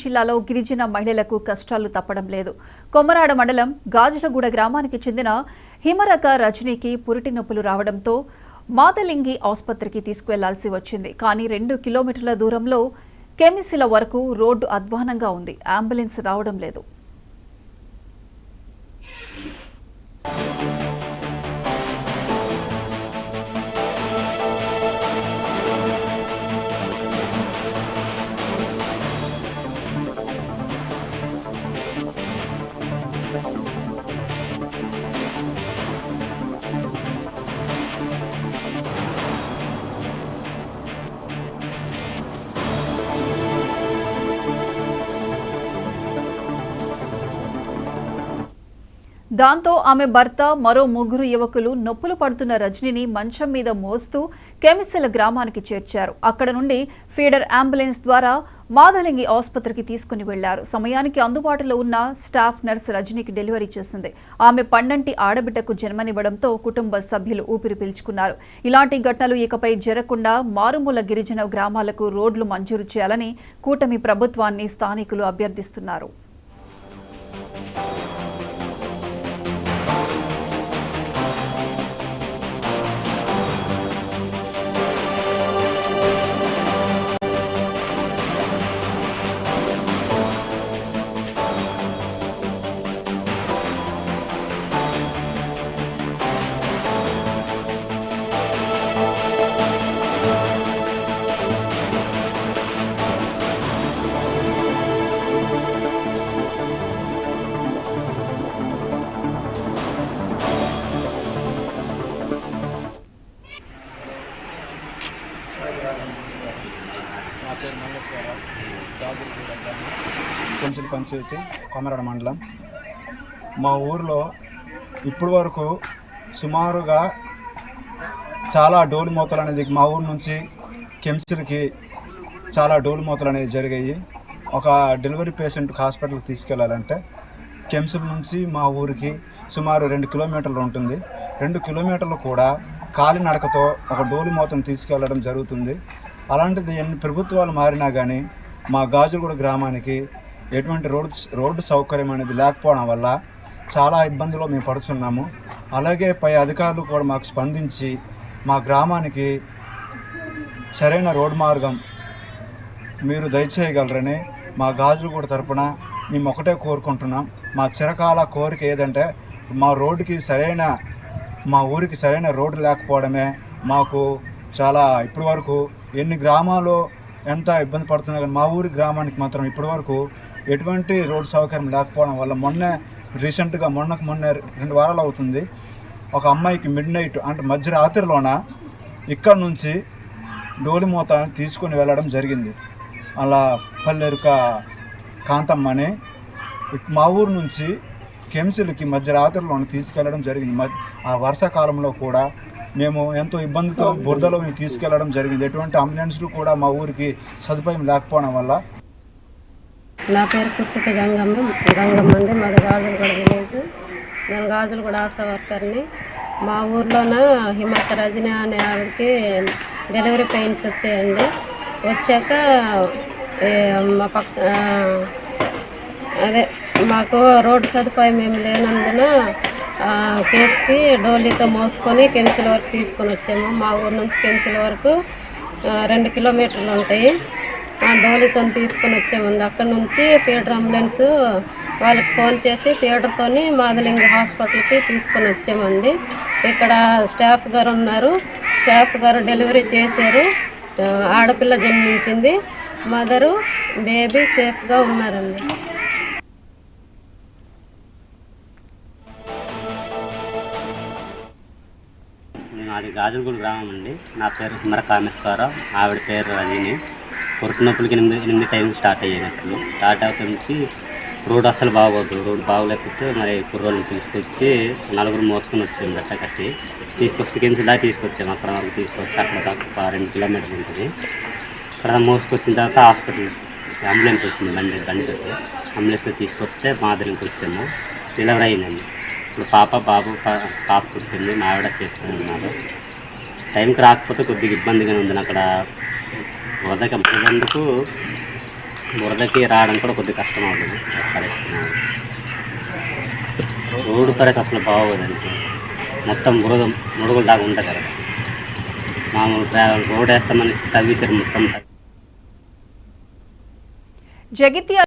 జిల్లాలో గిరిజన మహిళలకు కష్టాలు తప్పడం లేదు. కొమరాడ మండలం గాజులగూడ గ్రామానికి చెందిన హిమరక రజనీకి పురిటి నొప్పులు రావడంతో మాదలింగి ఆసుపత్రికి తీసుకువెళ్లాల్సి వచ్చింది. కానీ 2 కిలోమీటర్ల దూరంలో కెమిసిల వరకు రోడ్డు అధ్వానంగా ఉంది. అంబులెన్స్ రావడం లేదు. దాంతో ఆమె భర్త మరో 3 యువకులు నొప్పులు పడుతున్న రజనిని మంచం మీద మోస్తూ కెమిసిల గ్రామానికి చేర్చారు. అక్కడ నుండి ఫీడర్ అంబులెన్స్ ద్వారా మాదలింగి ఆసుపత్రికి తీసుకుని వెళ్లారు. సమయానికి అందుబాటులో ఉన్న స్టాఫ్ నర్స్ రజనీకి డెలివరీ చేసింది. ఆమె పండంటి ఆడబిడ్డకు జన్మనివ్వడంతో కుటుంబ సభ్యులు ఊపిరి పీల్చుకున్నారు. ఇలాంటి ఘటనలు ఇకపై జరగకుండా మారుమూల గిరిజన గ్రామాలకు రోడ్లు మంజూరు చేయాలని కూటమి ప్రభుత్వాన్ని స్థానికులు అభ్యర్థిస్తున్నారు. నా పేరు మల్లేశ్వరరావు, గాజులగూడ గ్రామం, కెమిసిల పంచాయతీ, కొమరాడ మండలం. మా ఊరిలో ఇప్పటి వరకు సుమారుగా చాలా డోలు మూతలు అనేది మా ఊరు నుంచి కెమిసిలకి చాలా డోలు మూతలు అనేవి జరిగాయి. ఒక డెలివరీ పేషెంట్కి హాస్పిటల్కి తీసుకెళ్ళాలంటే కెమిసిల నుంచి మా ఊరికి సుమారు 2 కిలోమీటర్లు ఉంటుంది. 2 కిలోమీటర్లు కూడా కాలినడకతో ఒక డోలు మూతను తీసుకెళ్లడం జరుగుతుంది. అలాంటిది ఎన్ని ప్రభుత్వాలు మారినా కానీ మా గాజులగూడ గ్రామానికి ఎటువంటి రోడ్డు సౌకర్యం అనేది లేకపోవడం వల్ల చాలా ఇబ్బందులు మేము పడుతున్నాము. అలాగే పై అధికారులు కూడా మాకు స్పందించి మా గ్రామానికి సరైన రోడ్డు మార్గం మీరు దయచేయగలరని మా గాజులగూడ తరపున మేము ఒకటే కోరుకుంటున్నాం. మా చిరకాల కోరిక ఏదంటే మా ఊరికి సరైన రోడ్డు లేకపోవడమే మాకు చాలా ఇప్పటి వరకు ఎన్ని గ్రామాల్లో ఎంత ఇబ్బంది పడుతున్నా కానీ మా ఊరి గ్రామానికి మాత్రం ఇప్పటి వరకు ఎటువంటి రోడ్డు సౌకర్యం లేకపోవడం వల్ల మొన్న 2 వారాలు అవుతుంది ఒక అమ్మాయికి మిడ్నైట్ అంటే మధ్యరాత్రిలోన ఇక్కడ నుంచి డోలిమూత తీసుకొని వెళ్ళడం జరిగింది. అలా పల్లెరుక కాంతమ్మని మా ఊరు నుంచి కెమిసిలకి మధ్యరాత్రిలో తీసుకెళ్లడం జరిగింది. ఆ వర్షాకాలంలో కూడా మేము ఎంతో ఇబ్బందితో బురదలో మేము తీసుకెళ్లడం జరిగింది. ఎటువంటి అంబులెన్స్లు కూడా మా ఊరికి సదుపాయం లేకపోవడం వల్ల. నా పేరు కుట్టుక గంగమ్మ అండి. మాది గాజులగూడ విలేజ్. నేను గాజులగూడ ఆశా వర్కర్ని. మా ఊర్లోన హిమరక రజని అనే ఆవిడకి డెలివరీ పెయిన్స్ వచ్చాయండి. వచ్చాక మా మాకు రోడ్డు సదుపాయం ఏమి లేనందున కేసుకి డోలీతో మోసుకొని కెమిసిల వరకు తీసుకొని వచ్చాము. మా ఊరు నుంచి కెమిసిల వరకు 2 కిలోమీటర్లు ఉంటాయి. ఆ డోలీతో తీసుకొని వచ్చామండి. అక్కడ నుంచి ఫీడర్ అంబులెన్స్ వాళ్ళకి ఫోన్ చేసి ఫీడర్తో మాదలింగి హాస్పిటల్కి తీసుకొని వచ్చామండి. ఇక్కడ స్టాఫ్ గారు ఉన్నారు. స్టాఫ్ గారు డెలివరీ చేశారు. ఆడపిల్ల జన్మించింది. మదరు బేబీ సేఫ్గా ఉన్నారండి. మాది గాజులగూడ గ్రామం అండి. నా పేరు హిమరక కామేశ్వరరావు, ఆవిడ పేరు రజని. పురుటి నొప్పులకి 8 టైం స్టార్ట్ అయ్యేటట్లు స్టార్ట్ అవుతాయి నుంచి రోడ్డు అస్సలు బాగోదు. రోడ్డు బాగోలేకపోతే మరి కుర్రోళ్ళని తీసుకొచ్చి 4 మోసుకొని వచ్చాము. గట్ట కట్టి తీసుకొచ్చి కెమిసిల్ దాకా తీసుకొచ్చాము. అక్కడ వరకు తీసుకొచ్చి అక్కడ దాకా 2 కిలోమీటర్లు ఉంటుంది. అక్కడ మోసుకొచ్చిన తర్వాత హాస్పిటల్ అంబులెన్స్ వచ్చింది. బండి అంబులెన్స్లో తీసుకొస్తే మాదిరికి వచ్చాము. డెలివరీ అయిందండి. ఇప్పుడు పాప పుట్టింది. మా ఆవిడ చేస్తూనే ఉన్నారు. టైంకి రాకపోతే కొద్దిగా ఇబ్బందిగానే ఉంది. అక్కడ వదకందుకు బురదకి రావడం కూడా కొద్దిగా కష్టం అవుతుంది పరిస్థితి. రోడ్డు పరిస్థితి అసలు బాగోదండి, మొత్తం మురుగులు దాకా ఉంటుంది కదా. మామూలు రోడ్ వేస్తామని తవ్వేసారు మొత్తం. జగిత్యాల